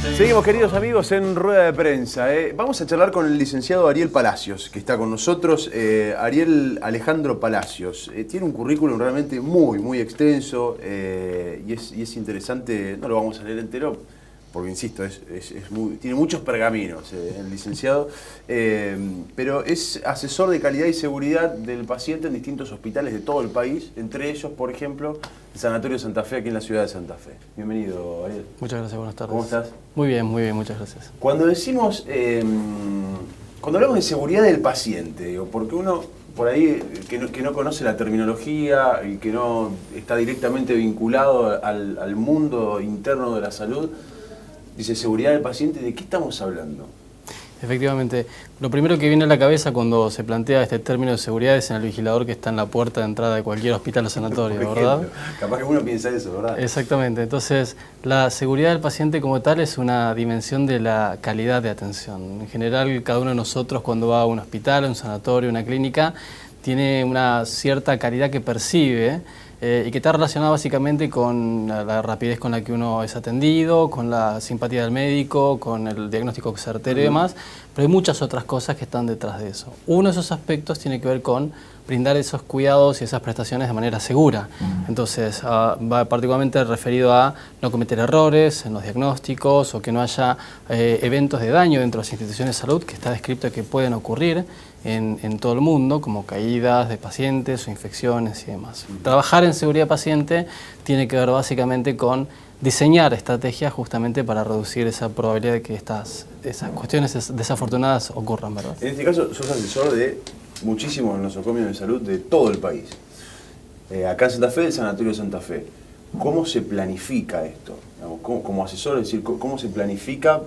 Seguimos, queridos amigos, en rueda de prensa. Vamos a charlar con el licenciado Ariel Palacios, que está con nosotros. Ariel Alejandro Palacios. Tiene un currículum realmente muy extenso y es interesante. No lo vamos a leer entero porque, insisto, tiene muchos pergaminos el licenciado. Pero es asesor de calidad y seguridad del paciente en distintos hospitales de todo el país. Entre ellos, por ejemplo, el Sanatorio Santa Fe, aquí en la ciudad de Santa Fe. Bienvenido, Ariel. Muchas gracias, buenas tardes. ¿Cómo estás? Muy bien, muchas gracias. Cuando decimos, cuando hablamos de seguridad del paciente, digo, porque uno por ahí que no conoce la terminología y que no está directamente vinculado al mundo interno de la salud, dice seguridad del paciente, ¿de qué estamos hablando? Efectivamente, lo primero que viene a la cabeza cuando se plantea este término de seguridad es en el vigilador que está en la puerta de entrada de cualquier hospital o sanatorio, ¿verdad? Capaz que uno piensa eso, ¿verdad? Exactamente, entonces la seguridad del paciente como tal es una dimensión de la calidad de atención. En general, cada uno de nosotros cuando va a un hospital, a un sanatorio, a una clínica, tiene una cierta calidad que percibe y que está relacionada básicamente con la rapidez con la que uno es atendido, con la simpatía del médico, con el diagnóstico certero y demás, pero hay muchas otras cosas que están detrás de eso. Uno de esos aspectos tiene que ver con brindar esos cuidados y esas prestaciones de manera segura. Entonces, va particularmente referido a no cometer errores en los diagnósticos o que no haya eventos de daño dentro de las instituciones de salud que está descrito que pueden ocurrir en todo el mundo, como caídas de pacientes o infecciones y demás. Trabajar en seguridad paciente tiene que ver básicamente con diseñar estrategias justamente para reducir esa probabilidad de que esas cuestiones desafortunadas ocurran, ¿verdad? En este caso, sos asesor de muchísimos nosocomios de salud de todo el país. Acá en Santa Fe, el Sanatorio Santa Fe. ¿Cómo se planifica esto? Como asesor, es decir, ¿cómo se planifica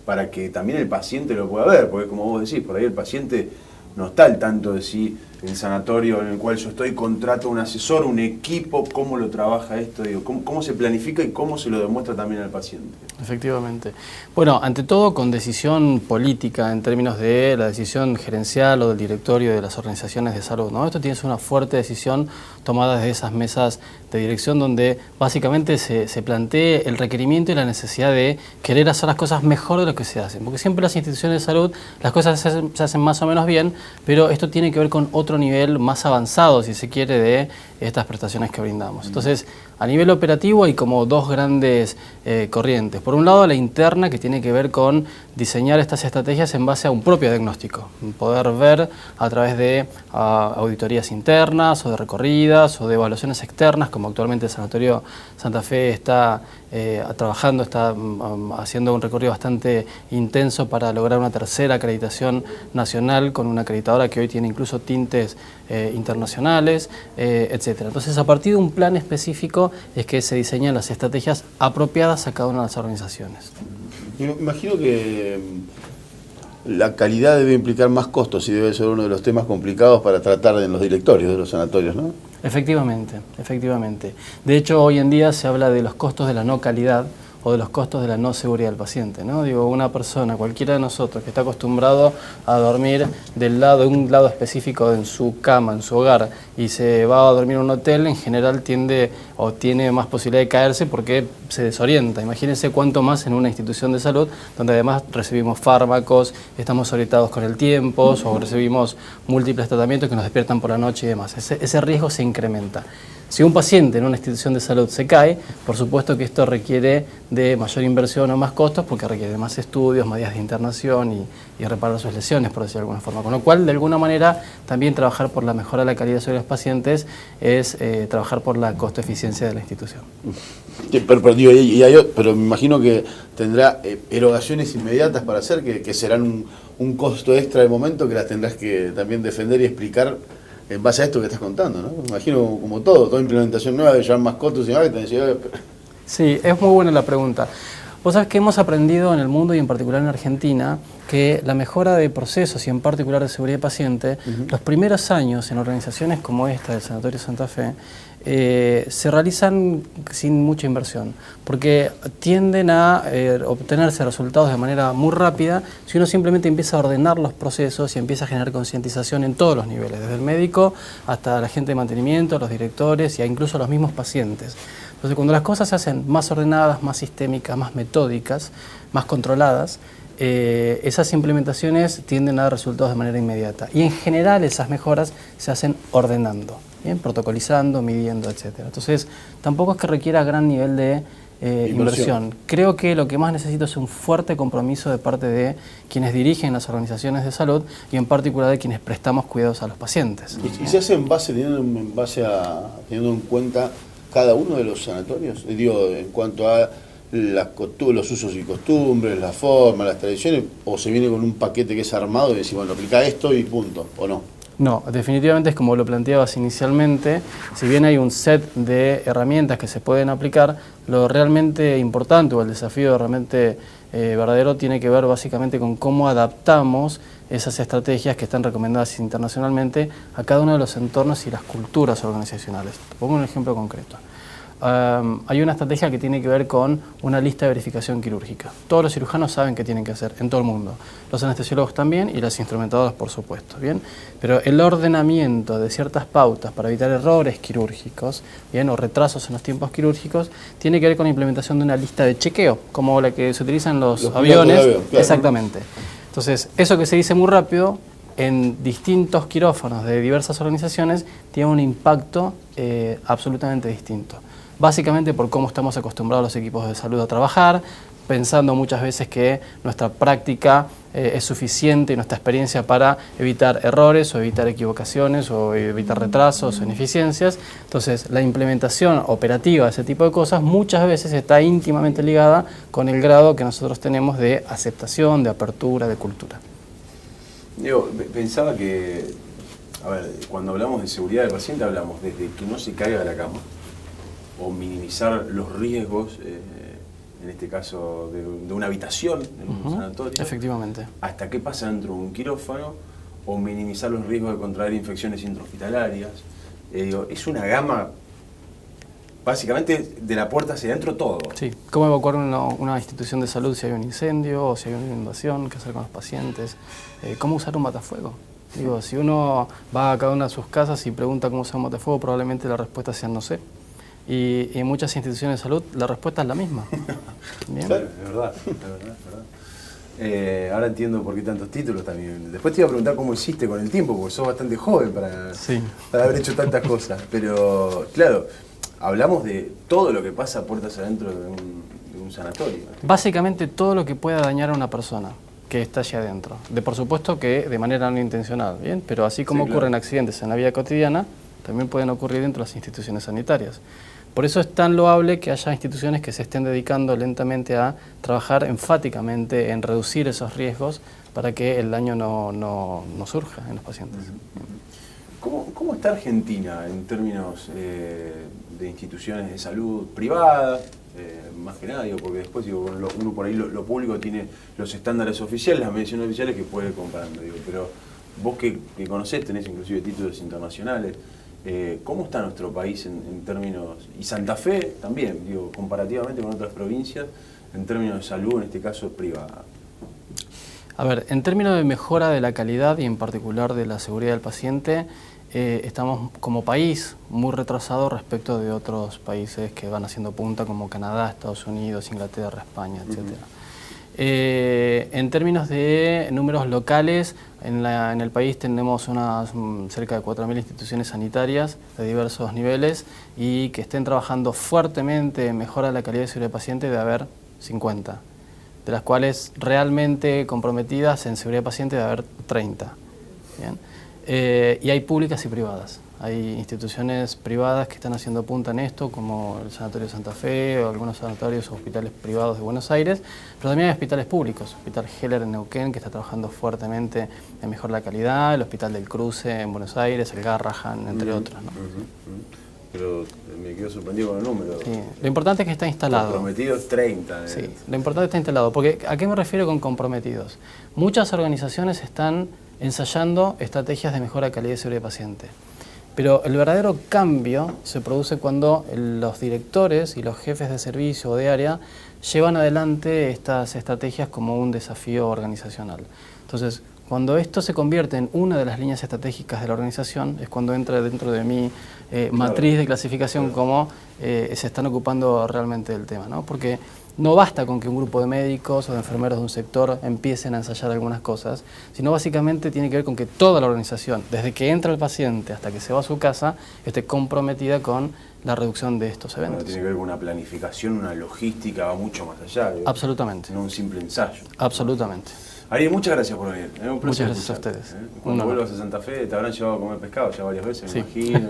para que también el paciente lo pueda ver? Porque como vos decís, por ahí el paciente no está al tanto de si el sanatorio en el cual yo estoy contrata un asesor, un equipo, cómo lo trabaja esto, digo, cómo se planifica y cómo se lo demuestra también al paciente. Efectivamente. Bueno, ante todo con decisión política en términos de la decisión gerencial o del directorio de las organizaciones de salud, ¿no? Esto tiene una fuerte decisión tomada desde esas mesas de dirección donde básicamente se plantee el requerimiento y la necesidad de querer hacer las cosas mejor de lo que se hacen. Porque siempre las instituciones de salud, las cosas se hacen más o menos bien, pero esto tiene que ver con otro nivel más avanzado, si se quiere, de estas prestaciones que brindamos. Entonces, a nivel operativo hay como dos grandes corrientes. Por un lado, la interna, que tiene que ver con diseñar estas estrategias en base a un propio diagnóstico. Poder ver a través de auditorías internas o de recorridas o de evaluaciones externas, como actualmente el Sanatorio Santa Fe está trabajando, está haciendo un recorrido bastante intenso para lograr una tercera acreditación nacional con una acreditadora que hoy tiene incluso tintes internacionales, etc. Entonces, a partir de un plan específico es que se diseñan las estrategias apropiadas a cada una de las organizaciones. Imagino que la calidad debe implicar más costos y debe ser uno de los temas complicados para tratar en los directorios de los sanatorios, ¿no? Efectivamente, efectivamente. De hecho, hoy en día se habla de los costos de la no calidad o de los costos de la no seguridad del paciente, ¿no? Digo, una persona, cualquiera de nosotros que está acostumbrado a dormir de un lado específico en su cama, en su hogar, y se va a dormir en un hotel, en general tiende o tiene más posibilidad de caerse porque se desorienta. Imagínense cuánto más en una institución de salud, donde además recibimos fármacos, estamos orientados con el tiempo, o recibimos múltiples tratamientos que nos despiertan por la noche y demás. Ese riesgo se incrementa. Si un paciente en una institución de salud se cae, por supuesto que esto requiere de mayor inversión o más costos porque requiere de más estudios, más días de internación y reparar sus lesiones, por decirlo de alguna forma. Con lo cual, de alguna manera, también trabajar por la mejora de la calidad sobre los pacientes es trabajar por la costo-eficiencia de la institución. Pero me imagino que tendrá erogaciones inmediatas para hacer, que serán un costo extra de momento que las tendrás que también defender y explicar en base a esto que estás contando, ¿no? Me imagino como toda implementación nueva de llevar más costos y más que te decía. Sí, es muy buena la pregunta. Vos sabés que hemos aprendido en el mundo y en particular en Argentina que la mejora de procesos y en particular de seguridad paciente, los primeros años en organizaciones como esta del Sanatorio Santa Fe, se realizan sin mucha inversión, porque tienden a obtenerse resultados de manera muy rápida si uno simplemente empieza a ordenar los procesos y empieza a generar concientización en todos los niveles, desde el médico hasta la gente de mantenimiento, los directores e incluso los mismos pacientes. Entonces, cuando las cosas se hacen más ordenadas, más sistémicas, más metódicas, más controladas, esas implementaciones tienden a dar resultados de manera inmediata. Y en general esas mejoras se hacen ordenando, ¿bien? Protocolizando, midiendo, etc. Entonces, tampoco es que requiera gran nivel de inversión. Creo que lo que más necesito es un fuerte compromiso de parte de quienes dirigen las organizaciones de salud y en particular de quienes prestamos cuidados a los pacientes. ¿Y se hace teniendo en cuenta cada uno de los sanatorios? Digo, en cuanto a los usos y costumbres, la forma, las tradiciones, o se viene con un paquete que es armado y decir, bueno, aplica esto y punto, o no? No, definitivamente es como lo planteabas inicialmente. Si bien hay un set de herramientas que se pueden aplicar, lo realmente importante o el desafío realmente verdadero tiene que ver básicamente con cómo adaptamos esas estrategias que están recomendadas internacionalmente a cada uno de los entornos y las culturas organizacionales. Te pongo un ejemplo concreto. Hay una estrategia que tiene que ver con una lista de verificación quirúrgica. Todos los cirujanos saben qué tienen que hacer en todo el mundo. Los anestesiólogos también y las instrumentadoras, por supuesto, ¿bien? Pero el ordenamiento de ciertas pautas para evitar errores quirúrgicos, ¿bien? O retrasos en los tiempos quirúrgicos, tiene que ver con la implementación de una lista de chequeo, como la que se utiliza en los aviones. Claro. Exactamente. Entonces, eso que se dice muy rápido, en distintos quirófanos de diversas organizaciones, tiene un impacto absolutamente distinto. Básicamente por cómo estamos acostumbrados los equipos de salud a trabajar, pensando muchas veces que nuestra práctica es suficiente y nuestra experiencia para evitar errores o evitar equivocaciones o evitar retrasos o ineficiencias. Entonces, la implementación operativa de ese tipo de cosas muchas veces está íntimamente ligada con el grado que nosotros tenemos de aceptación, de apertura, de cultura. Digo, pensaba que, a ver, cuando hablamos de seguridad del paciente hablamos desde que no se caiga de la cama, o minimizar los riesgos, en este caso de una habitación en un sanatorio, efectivamente, hasta qué pasa dentro de un quirófano, o minimizar los riesgos de contraer infecciones intrahospitalarias. Es una gama, básicamente, de la puerta hacia adentro todo. Sí, cómo evacuar una institución de salud si hay un incendio o si hay una inundación, qué hacer con los pacientes, cómo usar un matafuego. Digo, si uno va a cada una de sus casas y pregunta cómo usar un matafuego, probablemente la respuesta sea no sé. Y en muchas instituciones de salud la respuesta es la misma. ¿Bien? Claro, es verdad, ahora entiendo por qué tantos títulos también. Después te iba a preguntar cómo hiciste con el tiempo, porque sos bastante joven para haber hecho tantas cosas. Pero, claro, hablamos de todo lo que pasa puertas adentro de un sanatorio. Básicamente todo lo que pueda dañar a una persona que está allá adentro. Por supuesto que de manera no intencional, ¿bien? Pero así como ocurren accidentes en la vida cotidiana, también pueden ocurrir dentro de las instituciones sanitarias. Por eso es tan loable que haya instituciones que se estén dedicando lentamente a trabajar enfáticamente en reducir esos riesgos para que el daño no surja en los pacientes. ¿Cómo está Argentina en términos de instituciones de salud privadas? Más que nada, digo, porque después uno por ahí lo público tiene los estándares oficiales, las mediciones oficiales que puede ir comparando. Pero vos que conocés, tenés inclusive títulos internacionales. ¿Cómo está nuestro país en términos, y Santa Fe también, digo, comparativamente con otras provincias, en términos de salud, en este caso privada? A ver, en términos de mejora de la calidad y en particular de la seguridad del paciente, estamos como país muy retrasados respecto de otros países que van haciendo punta como Canadá, Estados Unidos, Inglaterra, España, etc. En términos de números locales, en el país tenemos cerca de 4.000 instituciones sanitarias de diversos niveles y que estén trabajando fuertemente en mejora de la calidad de seguridad del paciente debe haber 50, de las cuales realmente comprometidas en seguridad del paciente debe haber 30. ¿Bien? Y hay públicas y privadas. Hay instituciones privadas que están haciendo punta en esto, como el Sanatorio Santa Fe o algunos sanatorios o hospitales privados de Buenos Aires, pero también hay hospitales públicos. El Hospital Heller en Neuquén, que está trabajando fuertemente en mejorar la calidad, el Hospital del Cruce en Buenos Aires, el Garrahan, entre otros, ¿no? Pero me quedo sorprendido con el número. Sí. Lo importante es que está instalado. Comprometidos 30. Sí, lo importante es que está instalado. Porque, ¿a qué me refiero con comprometidos? Muchas organizaciones están ensayando estrategias de mejora de calidad y seguridad del paciente. Pero el verdadero cambio se produce cuando los directores y los jefes de servicio o de área llevan adelante estas estrategias como un desafío organizacional. Entonces, Cuando esto se convierte en una de las líneas estratégicas de la organización, es cuando entra dentro de mi matriz de clasificación como se están ocupando realmente del tema, ¿no? Porque no basta con que un grupo de médicos o de enfermeros de un sector empiecen a ensayar algunas cosas, sino básicamente tiene que ver con que toda la organización, desde que entra el paciente hasta que se va a su casa, esté comprometida con la reducción de estos eventos. Bueno, tiene que ver con una planificación, una logística, va mucho más allá. Absolutamente. No un simple ensayo. Absolutamente. Ariel, muchas gracias por venir. Un placer Muchas gracias a escucharte, ustedes. Cuando vuelvas a Santa Fe te habrán llevado a comer pescado ya varias veces, Sí. me imagino.